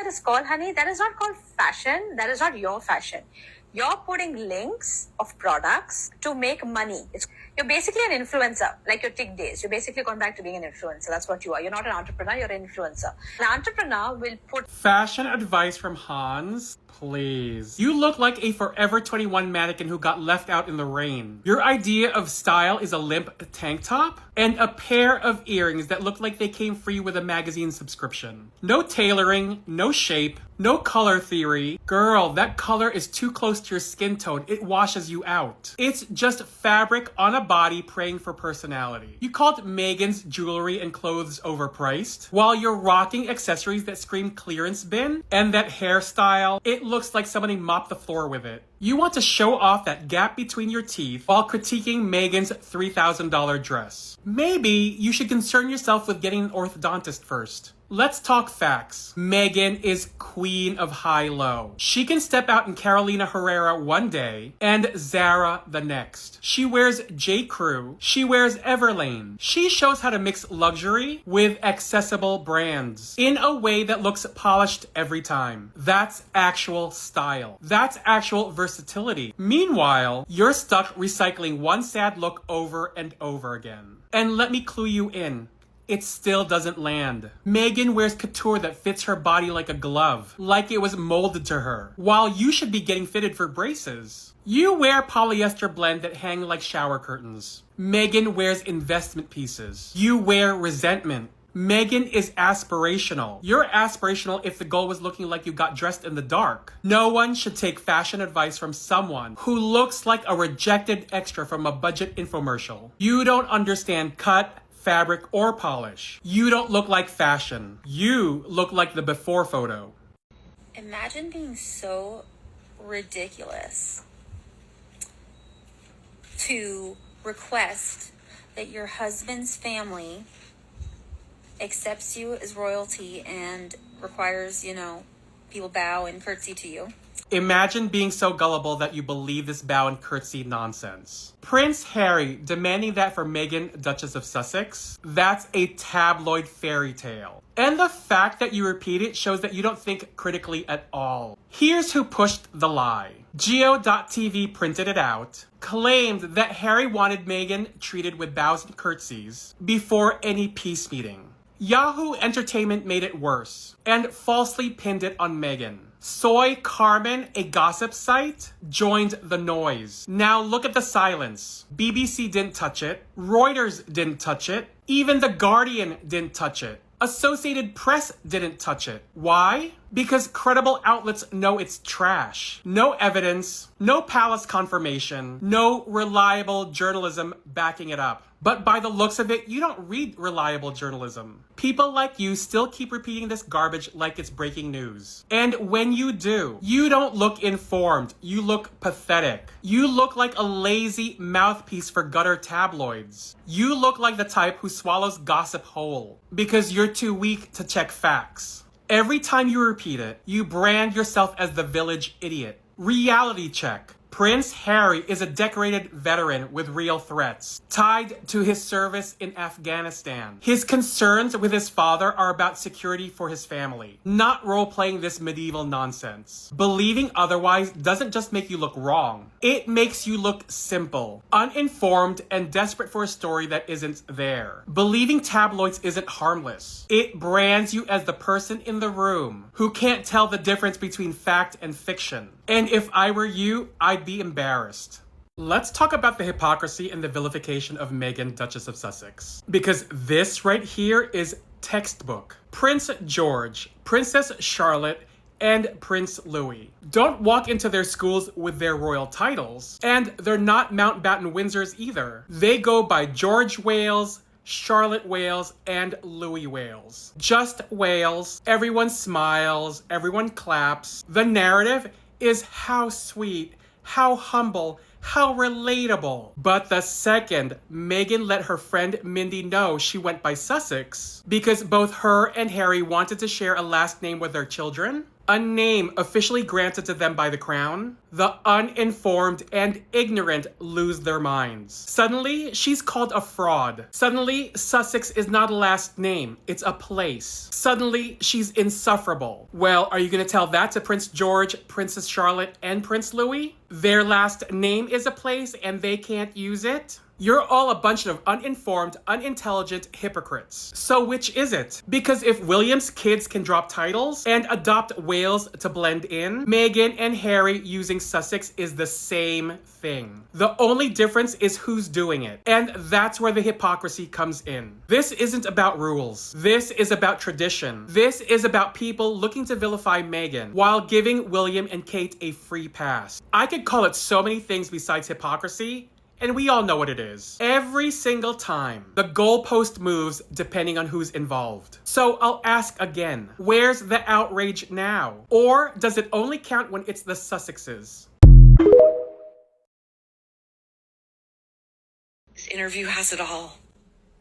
that is called, honey? That is not called fashion. That is not your fashion. You're putting links of products to make money. You're basically an influencer, like your tick days. You're basically going back to being an influencer. That's what you are. You're not an entrepreneur, you're an influencer. An entrepreneur will put... Fashion advice from Hans? Please. You look like a Forever 21 mannequin who got left out in the rain. Your idea of style is a limp tank top and a pair of earrings that look like they came free with a magazine subscription. No tailoring, no shape, no color theory. Girl, that color is too close to your skin tone. It washes you out. It's just fabric on a body praying for personality. You called Meghan's jewelry and clothes overpriced while you're rocking accessories that scream clearance bin, and that hairstyle, it looks like somebody mopped the floor with it. You want to show off that gap between your teeth while critiquing Meghan's $3,000 dress. Maybe you should concern yourself with getting an orthodontist first. Let's talk facts. Meghan is queen of high-low. She can step out in Carolina Herrera one day and Zara the next. She wears J.Crew. She wears Everlane. She shows how to mix luxury with accessible brands in a way that looks polished every time. That's actual style. That's actual versatility. Meanwhile, you're stuck recycling one sad look over and over again. And let me clue you in. It still doesn't land. Meghan wears couture that fits her body like a glove, like it was molded to her, while you should be getting fitted for braces. You wear polyester blend that hang like shower curtains. Meghan wears investment pieces. You wear resentment. Meghan is aspirational. You're aspirational if the goal was looking like you got dressed in the dark. No one should take fashion advice from someone who looks like a rejected extra from a budget infomercial. You don't understand cut, fabric, or polish. You don't look like fashion. You look like the before photo. Imagine being so ridiculous to request that your husband's family accepts you as royalty and requires, people bow and curtsy to you. Imagine being so gullible that you believe this bow and curtsy nonsense. Prince Harry demanding that for Meghan, Duchess of Sussex? That's a tabloid fairy tale. And the fact that you repeat it shows that you don't think critically at all. Here's who pushed the lie. Geo.tv printed it out, claimed that Harry wanted Meghan treated with bows and curtsies before any peace meeting. Yahoo Entertainment made it worse and falsely pinned it on Meghan. Soy Carmen, a gossip site, joined the noise. Now look at the silence. BBC didn't touch it. Reuters didn't touch it. Even The Guardian didn't touch it. Associated Press didn't touch it. Why? Because credible outlets know it's trash. No evidence, no palace confirmation, no reliable journalism backing it up. But by the looks of it, you don't read reliable journalism. People like you still keep repeating this garbage like it's breaking news. And when you do, you don't look informed. You look pathetic. You look like a lazy mouthpiece for gutter tabloids. You look like the type who swallows gossip whole because you're too weak to check facts. Every time you repeat it, you brand yourself as the village idiot. Reality check. Prince Harry is a decorated veteran with real threats, tied to his service in Afghanistan. His concerns with his father are about security for his family, not role-playing this medieval nonsense. Believing otherwise doesn't just make you look wrong. It makes you look simple, uninformed, and desperate for a story that isn't there. Believing tabloids isn't harmless. It brands you as the person in the room who can't tell the difference between fact and fiction. And if I were you, I'd be embarrassed. Let's talk about the hypocrisy and the vilification of Meghan, Duchess of Sussex. Because this right here is textbook. Prince George, Princess Charlotte, and Prince Louis don't walk into their schools with their royal titles. And they're not Mountbatten Windsors either. They go by George Wales, Charlotte Wales, and Louis Wales. Just Wales. Everyone smiles. Everyone claps. The narrative is how sweet, how humble, how relatable. But the second Meghan let her friend Mindy know she went by Sussex because both her and Harry wanted to share a last name with their children, a name officially granted to them by the crown, the uninformed and ignorant lose their minds. Suddenly, she's called a fraud. Suddenly, Sussex is not a last name, it's a place. Suddenly, she's insufferable. Well, are you gonna tell that to Prince George, Princess Charlotte, and Prince Louis? Their last name is a place and they can't use it? You're all a bunch of uninformed, unintelligent hypocrites. So which is it? Because if William's kids can drop titles and adopt Wales to blend in, Meghan and Harry using Sussex is the same thing. The only difference is who's doing it. And that's where the hypocrisy comes in. This isn't about rules. This is about tradition. This is about people looking to vilify Meghan while giving William and Kate a free pass. I could call it so many things besides hypocrisy, and we all know what it is. Every single time, the goalpost moves depending on who's involved. So I'll ask again, where's the outrage now? Or does it only count when it's the Sussexes? This interview has it all.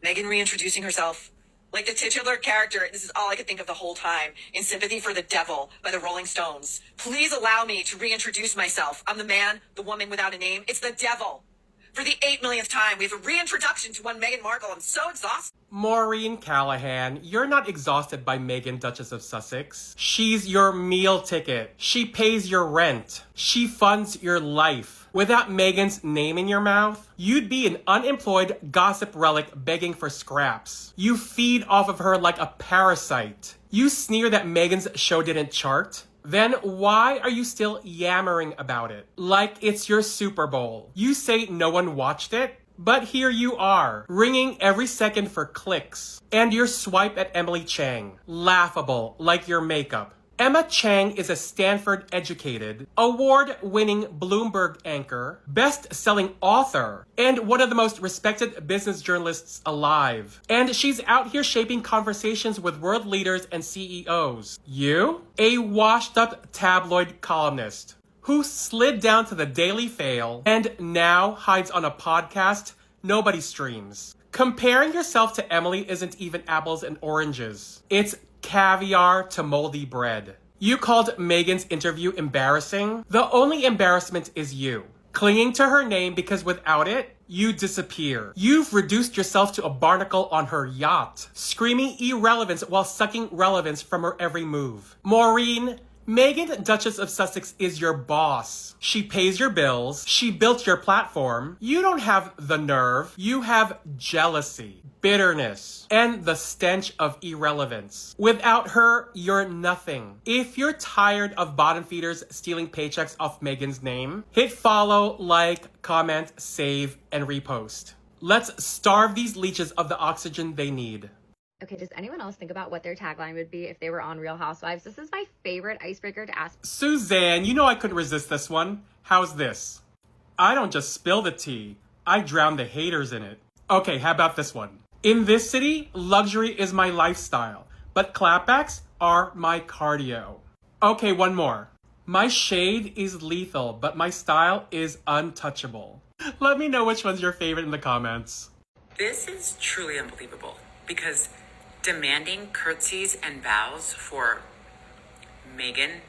Meghan reintroducing herself. Like the titular character, this is all I could think of the whole time. In Sympathy for the Devil by the Rolling Stones. Please allow me to reintroduce myself. I'm the man, the woman without a name. It's the devil. For the 8 millionth time, we have a reintroduction to one Meghan Markle. I'm so exhausted. Maureen Callahan, you're not exhausted by Meghan, Duchess of Sussex. She's your meal ticket. She pays your rent. She funds your life. Without Meghan's name in your mouth, you'd be an unemployed gossip relic begging for scraps. You feed off of her like a parasite. You sneer that Meghan's show didn't chart. Then why are you still yammering about it? Like it's your Super Bowl. You say no one watched it, but here you are, ringing every second for clicks. And your swipe at Emily Chang, laughable like your makeup. Emma Chang is a Stanford-educated, award-winning Bloomberg anchor, best-selling author, and one of the most respected business journalists alive. And she's out here shaping conversations with world leaders and CEOs. You? A washed-up tabloid columnist who slid down to the Daily Fail and now hides on a podcast nobody streams. Comparing yourself to Emily isn't even apples and oranges. It's caviar to moldy bread. You called Meghan's interview embarrassing? The only embarrassment is you. Clinging to her name because without it, you disappear. You've reduced yourself to a barnacle on her yacht, screaming irrelevance while sucking relevance from her every move. Maureen, Meghan, Duchess of Sussex, is your boss. She pays your bills. She built your platform. You don't have the nerve. You have jealousy, bitterness, and the stench of irrelevance. Without her, you're nothing. If you're tired of bottom feeders stealing paychecks off Meghan's name, hit follow, like, comment, save, and repost. Let's starve these leeches of the oxygen they need. Okay, does anyone else think about what their tagline would be if they were on Real Housewives? This is my favorite icebreaker to ask. Suzanne, you know I couldn't resist this one. How's this? I don't just spill the tea. I drown the haters in it. Okay, how about this one? In this city, luxury is my lifestyle, but clapbacks are my cardio. Okay, one more. My shade is lethal, but my style is untouchable. Let me know which one's your favorite in the comments. This is truly unbelievable because demanding curtsies and bows for Meghan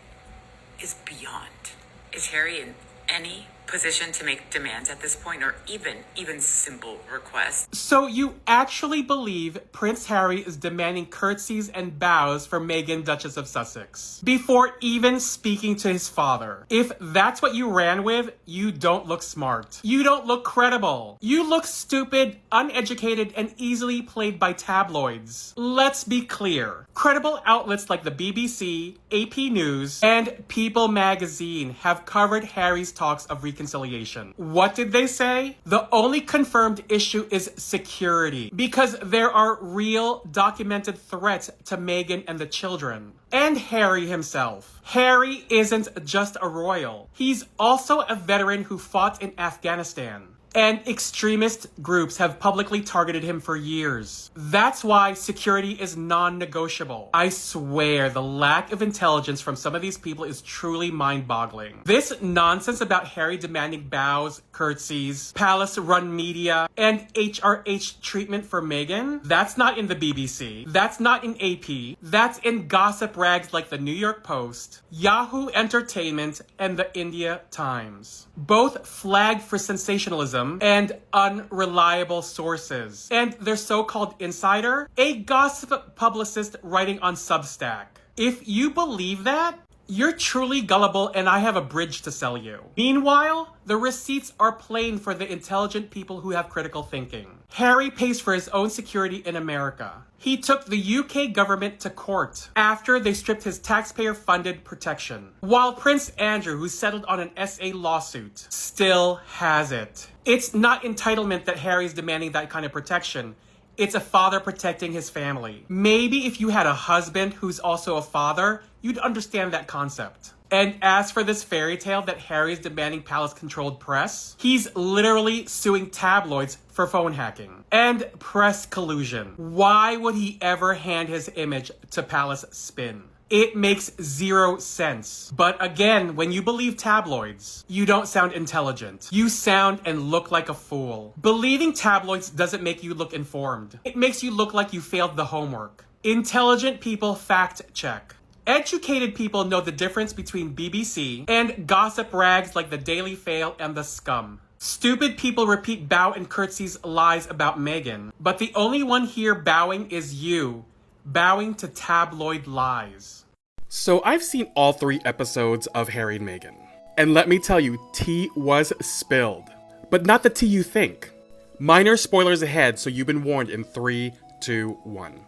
is beyond. Is Harry in any position to make demands at this point, or even simple requests? So you actually believe Prince Harry is demanding curtsies and bows for Meghan, Duchess of Sussex, before even speaking to his father? If that's what you ran with, you don't look smart. You don't look credible. You look stupid, uneducated, and easily played by tabloids. Let's be clear. Credible outlets like the BBC, AP News, and People magazine have covered Harry's talks of reconciliation. What did they say? The only confirmed issue is security, because there are real documented threats to Meghan and the children. And Harry himself. Harry isn't just a royal. He's also a veteran who fought in Afghanistan. and extremist groups have publicly targeted him for years. That's why security is non-negotiable. I swear, the lack of intelligence from some of these people is truly mind-boggling. This nonsense about Harry demanding bows, curtsies, palace-run media, and HRH treatment for Meghan, that's not in the BBC. That's not in AP. That's in gossip rags like the New York Post, Yahoo Entertainment, and the India Times. Both flagged for sensationalism and unreliable sources. And their so-called insider, a gossip publicist writing on Substack. If you believe that, you're truly gullible and I have a bridge to sell you. Meanwhile, the receipts are plain for the intelligent people who have critical thinking. Harry pays for his own security in America. He took the UK government to court after they stripped his taxpayer-funded protection. While Prince Andrew, who settled on an SA lawsuit, still has it. It's not entitlement that Harry's demanding that kind of protection. It's a father protecting his family. Maybe if you had a husband who's also a father, you'd understand that concept. And as for this fairy tale that Harry's demanding palace-controlled press, he's literally suing tabloids for phone hacking and press collusion. Why would he ever hand his image to Palace Spin? It makes zero sense. But again, when you believe tabloids, you don't sound intelligent. You sound and look like a fool. Believing tabloids doesn't make you look informed. It makes you look like you failed the homework. Intelligent people fact check. Educated people know the difference between BBC and gossip rags like the Daily Fail and the Scum. Stupid people repeat bow and curtsies lies about Meghan, but the only one here bowing is you. Bowing to tabloid lies. So I've seen all 3 episodes of Harry and Meghan. And let me tell you, tea was spilled. But not the tea you think. Minor spoilers ahead, so you've been warned in 3, 2, 1.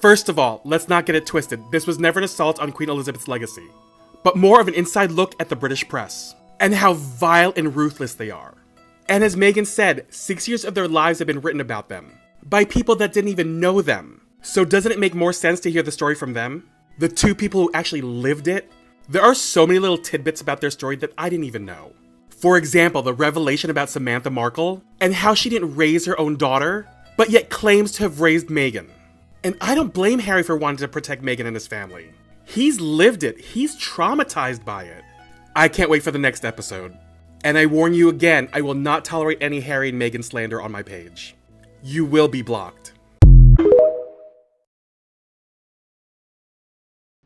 First of all, let's not get it twisted. This was never an assault on Queen Elizabeth's legacy, but more of an inside look at the British press and how vile and ruthless they are. And as Meghan said, 6 years of their lives have been written about them by people that didn't even know them. So doesn't it make more sense to hear the story from them? The 2 people who actually lived it? There are so many little tidbits about their story that I didn't even know. For example, the revelation about Samantha Markle and how she didn't raise her own daughter, but yet claims to have raised Meghan. And I don't blame Harry for wanting to protect Meghan and his family. He's lived it. He's traumatized by it. I can't wait for the next episode. And I warn you again, I will not tolerate any Harry and Meghan slander on my page. You will be blocked.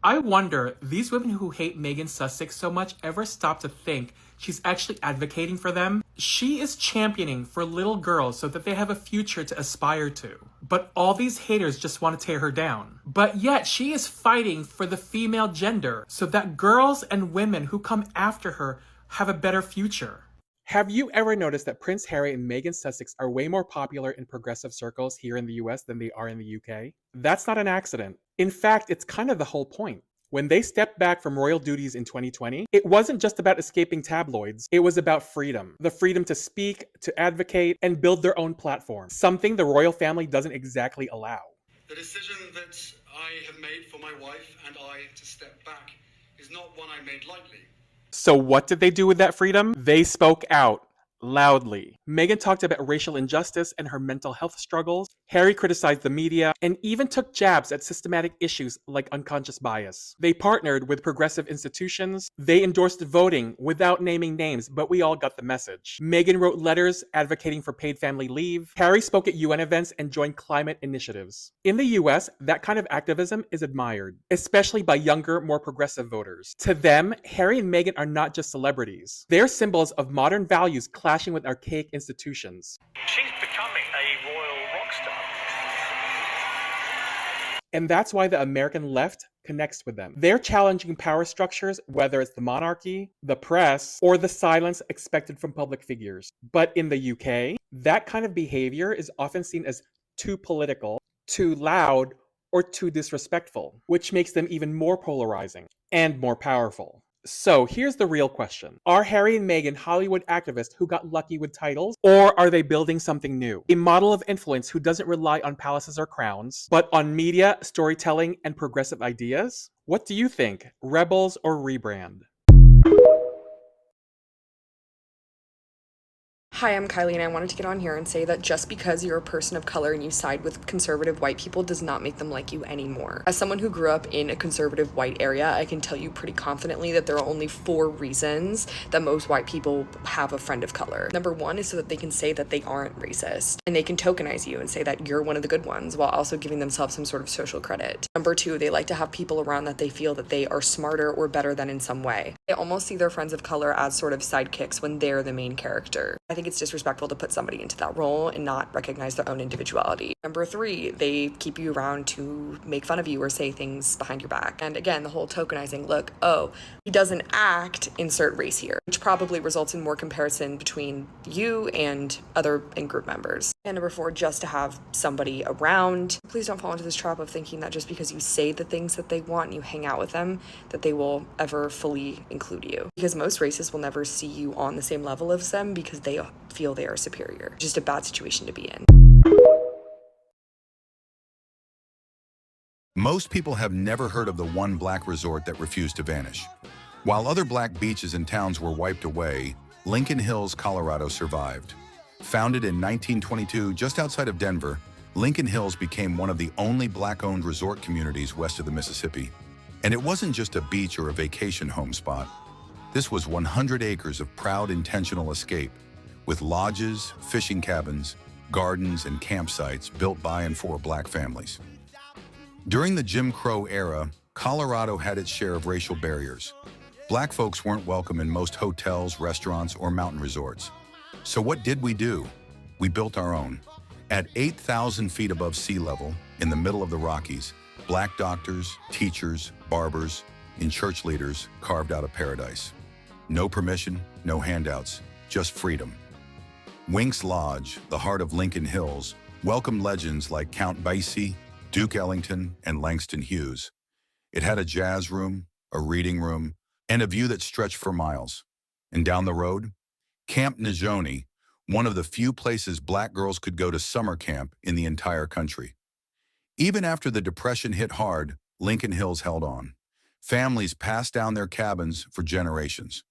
I wonder, these women who hate Meghan Sussex so much ever stop to think she's actually advocating for them? She is championing for little girls so that they have a future to aspire to. But all these haters just want to tear her down. But yet she is fighting for the female gender so that girls and women who come after her have a better future. Have you ever noticed that Prince Harry and Meghan Sussex are way more popular in progressive circles here in the US than they are in the UK? That's not an accident. In fact, it's kind of the whole point. When they stepped back from royal duties in 2020, it wasn't just about escaping tabloids, it was about freedom. The freedom to speak, to advocate, and build their own platform. Something the royal family doesn't exactly allow. The decision that I have made for my wife and I to step back is not one I made lightly. So what did they do with that freedom? They spoke out. Loudly. Meghan talked about racial injustice and her mental health struggles. Harry criticized the media and even took jabs at systematic issues like unconscious bias. They partnered with progressive institutions. They endorsed voting without naming names, but we all got the message. Meghan wrote letters advocating for paid family leave. Harry spoke at UN events and joined climate initiatives. In the US, that kind of activism is admired, especially by younger, more progressive voters. To them, Harry and Meghan are not just celebrities. They're symbols of modern values clashing with archaic institutions. She's becoming a royal rock star. And that's why the American left connects with them. They're challenging power structures, whether it's the monarchy, the press, or the silence expected from public figures. But in the UK, that kind of behavior is often seen as too political, too loud, or too disrespectful, which makes them even more polarizing and more powerful. So here's the real question. Are Harry and Meghan Hollywood activists who got lucky with titles, or are they building something new? A model of influence who doesn't rely on palaces or crowns, but on media, storytelling, and progressive ideas? What do you think? Rebels or rebrand? Hi, I'm Kylie, and I wanted to get on here and say that just because you're a person of color and you side with conservative white people does not make them like you anymore. As someone who grew up in a conservative white area, I can tell you pretty confidently that there are only 4 reasons that most white people have a friend of color. Number 1 is so that they can say that they aren't racist, and they can tokenize you and say that you're one of the good ones while also giving themselves some sort of social credit. Number 2, they like to have people around that they feel that they are smarter or better than in some way. They almost see their friends of color as sort of sidekicks when they're the main character. I think it's disrespectful to put somebody into that role and not recognize their own individuality. Number 3, they keep you around to make fun of you or say things behind your back. And again, the whole tokenizing look, oh, he doesn't act, insert race here, which probably results in more comparison between you and other in-group members. And number 4, just to have somebody around. Please don't fall into this trap of thinking that just because you say the things that they want and you hang out with them, that they will ever fully include you. Because most racists will never see you on the same level as them because they feel they are superior. Just a bad situation to be in. Most people have never heard of the one black resort that refused to vanish. While other black beaches and towns were wiped away, Lincoln Hills, Colorado survived. Founded in 1922 just outside of Denver, Lincoln Hills became one of the only black-owned resort communities west of the Mississippi. And it wasn't just a beach or a vacation home spot. This was 100 acres of proud, intentional escape, with lodges, fishing cabins, gardens, and campsites built by and for black families. During the Jim Crow era, Colorado had its share of racial barriers. Black folks weren't welcome in most hotels, restaurants, or mountain resorts. So what did we do? We built our own. At 8,000 feet above sea level, in the middle of the Rockies, black doctors, teachers, barbers, and church leaders carved out a paradise. No permission, no handouts, just freedom. Winks Lodge, the heart of Lincoln Hills, welcomed legends like Count Basie, Duke Ellington, and Langston Hughes. It had a jazz room, a reading room, and a view that stretched for miles. And down the road, Camp Najoni, one of the few places black girls could go to summer camp in the entire country. Even after the Depression hit hard, Lincoln Hills held on. Families passed down their cabins for generations.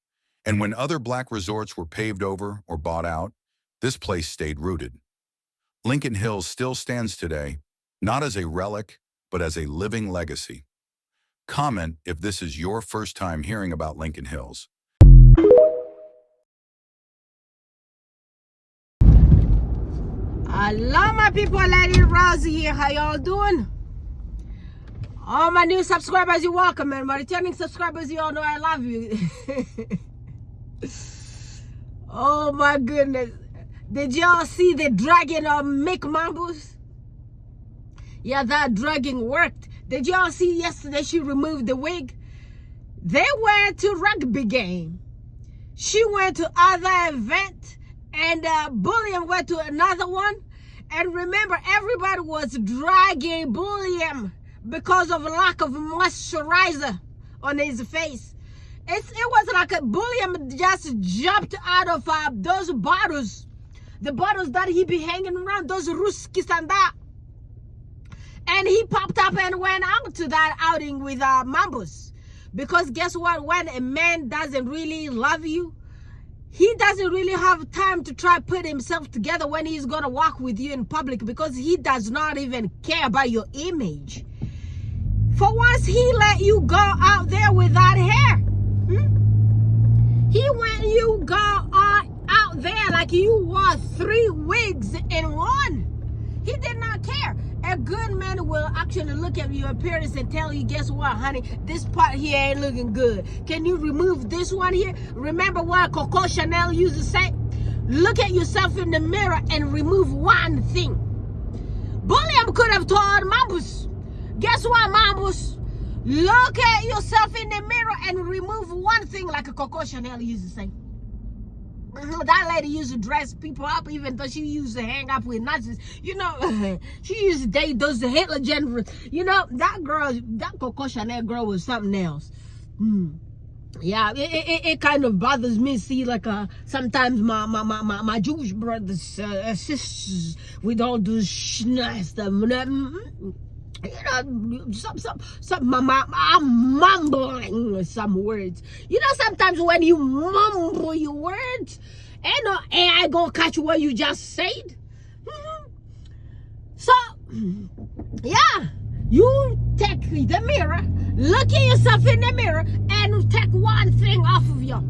And when other black resorts were paved over or bought out, this place stayed rooted. Lincoln Hills still stands today, not as a relic, but as a living legacy. Comment if this is your first time hearing about Lincoln Hills. Hello, my people. Lady Rosie here. How y'all doing? All my new subscribers, you're welcome, and my returning subscribers, you all know I love you. Oh my goodness. Did y'all see the dragging of Mick Mambus? Yeah, that dragging worked. Did y'all see yesterday she removed the wig? They went to rugby game. She went to other event, and Bulliam went to another one. And remember, everybody was dragging Bulliam because of lack of moisturizer on his face. It was like a Bulliam just jumped out of those bottles. The bottles that he be hanging around, those Ruskis and that. And he popped up and went out to that outing with Mambus. Because guess what? When a man doesn't really love you, he doesn't really have time to try put himself together when he's going to walk with you in public, because he does not even care about your image. For once, he let you go out there without hair. He let you go out there like you wore 3 wigs in one. He did not care. A good man will actually look at your appearance and tell you, guess what, honey, this part here ain't looking good. Can you remove this one here? Remember what Coco Chanel used to say? Look at yourself in the mirror and remove one thing. Bulliam could have told Mambus, guess what, Mambus? Look at yourself in the mirror and remove one thing, like Coco Chanel used to say. That lady used to dress people up, even though she used to hang up with Nazis. You know, she used to date those Hitler generals. You know, that girl, that Coco Chanel girl was something else. Yeah, it kind of bothers me. See, like sometimes my Jewish brothers, sisters, with all this stuff. You know, I'm mumbling some words. You know, sometimes when you mumble your words, Ain't no AI gonna catch what you just said. So, yeah, you take the mirror, look at yourself in the mirror, and take one thing off of you.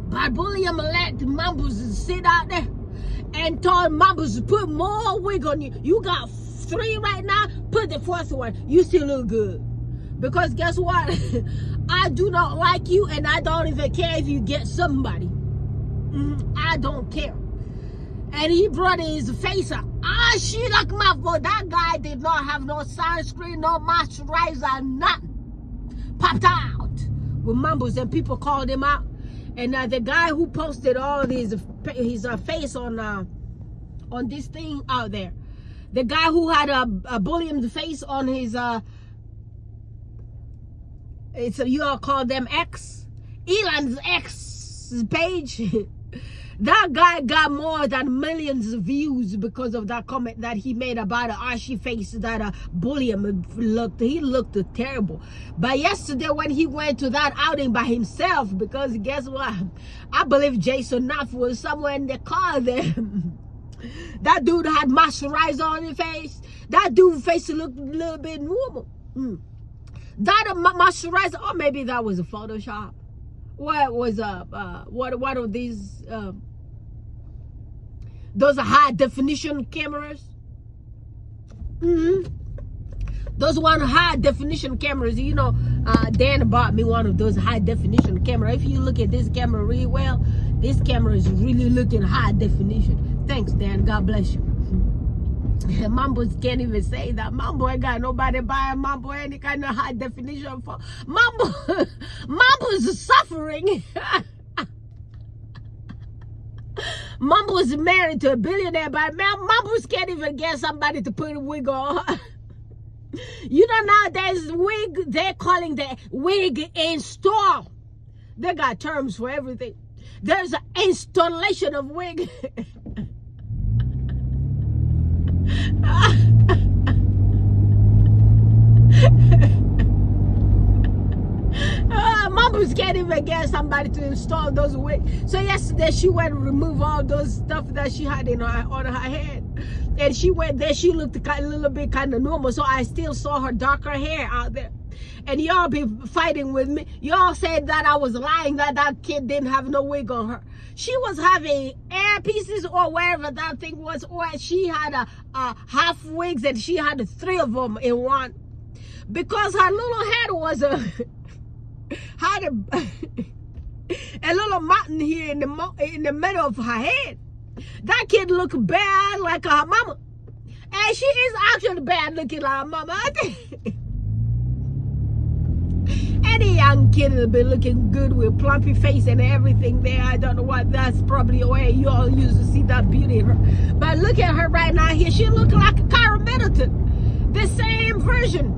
But William let Mambos sit out there and told Mambos to put more wig on you. You got 3 right now, put the 4th one. You still look good. Because guess what? I do not like you, and I don't even care if you get somebody. I don't care. And he brought his face up. She like my boy. That guy did not have no sunscreen, no moisturizer, nothing. Popped out with Mambos, and people called him out. And the guy who posted all his face on this thing out there, the guy who had a bullying face on his you all call them X, Elon's X page. That guy got more than millions of views because of that comment that he made about an ashy face that Bulliam looked. He looked terrible. But yesterday when he went to that outing by himself, because guess what? I believe Jason Nuff was somewhere in the car there. That dude had moisturizer on his face. That dude's face looked a little bit normal. That moisturizer, or maybe that was a Photoshop. What was one of these those are high definition cameras? Those one high definition cameras, you know, Dan bought me one of those high definition camera. If you look at this camera really well, this camera is really looking high definition. Thanks, Dan. God bless you. Mambos can't even say that. Mambo ain't got nobody buying Mambo any kind of high definition for Mambo's suffering. Mambo's married to a billionaire, but Mambos can't even get somebody to put a wig on. You know, nowadays wig, they're calling the wig install. They got terms for everything. There's an installation of wig. Mambos can't even get somebody to install those wigs. So yesterday she went and removed all those stuff that she had on her head, and she went there. She looked a little bit kind of normal, so I still saw her darker hair out there. And y'all be fighting with me. Y'all said that I was lying, that that kid didn't have no wig on her. She was having earpieces or wherever that thing was, or she had a half wigs and she had 3 of them in one. Because her little head was had a little mountain here in the middle of her head. That kid looked bad like her mama. And she is actually bad looking like her mama. I think any young kid will be looking good with plumpy face and everything there. I don't know what, that's probably where you all used to see that beauty in her. But look at her right now here. She look like a Cara Middleton. The same version.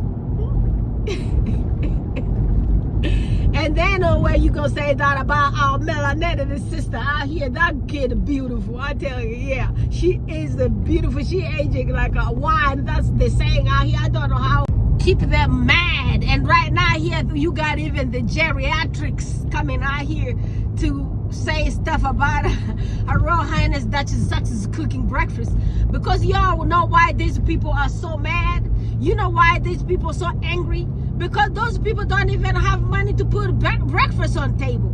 And then where you gonna say that about our Melanetta, the sister out here? That kid beautiful, I tell you. Yeah, she is beautiful. She aging like a wine. That's the saying out here. I don't know how keep them mad. And right now here you got even the geriatrics coming out here to say stuff about Her Royal Highness Duchess of Sussex cooking breakfast. Because y'all know why these people are so mad. You know why these people are so angry? Because those people don't even have money to put breakfast on table.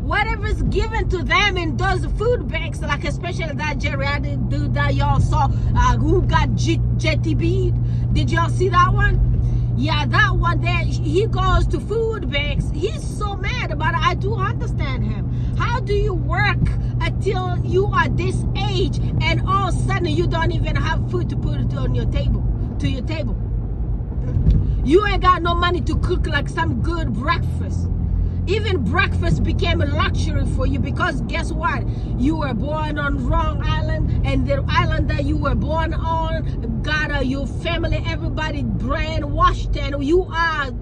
Whatever's given to them in those food banks, like especially that geriatric dude that y'all saw who got JTB. Did y'all see that one? Yeah, that one there, he goes to food banks. He's so mad about it. I do understand him. How do you work until you are this age and all of a sudden you don't even have food to put it on your table, to your table? You ain't got no money to cook like some good breakfast. Even breakfast became a luxury for you because guess what? You were born on wrong island, and the island that you were born on got your family, everybody brainwashed, and you are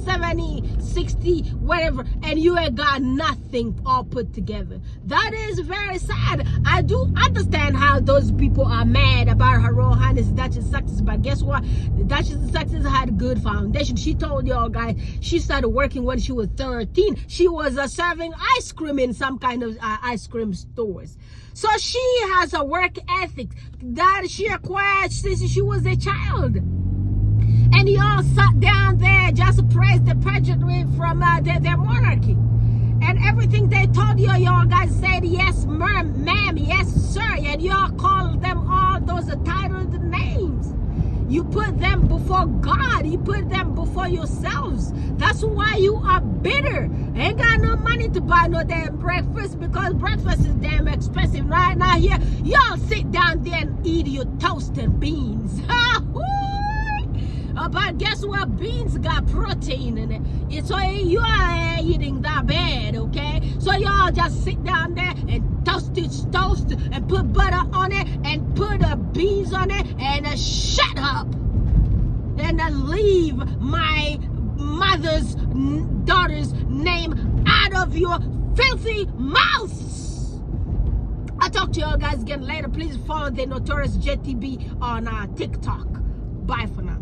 70, 60, whatever, and you ain't got nothing all put together. That is very sad. I do understand how those people are mad about Her Royal Highness Duchess of Sussex, but guess what? The Duchess of Sussex always had good foundation. She told y'all guys she started working when she was 13. She was serving ice cream in some kind of ice cream stores. So she has a work ethic that she acquired since she was a child. And y'all sat down there just praised the pageantry from their monarchy. And everything they told you, y'all guys said, yes, ma'am, yes, sir. And y'all called them all those titled names. You put them before God. You put them before yourselves. That's why you are bitter. Ain't got no money to buy no damn breakfast because breakfast is damn expensive right now here. Y'all sit down there and eat your toasted beans. But guess what? Beans got protein in it. So you are eating that bad, okay? So y'all just sit down there and toast and put butter on it and put beans on it and shut up. And leave my mother's daughter's name out of your filthy mouths. I'll talk to y'all guys again later. Please follow the Notorious JTB on TikTok. Bye for now.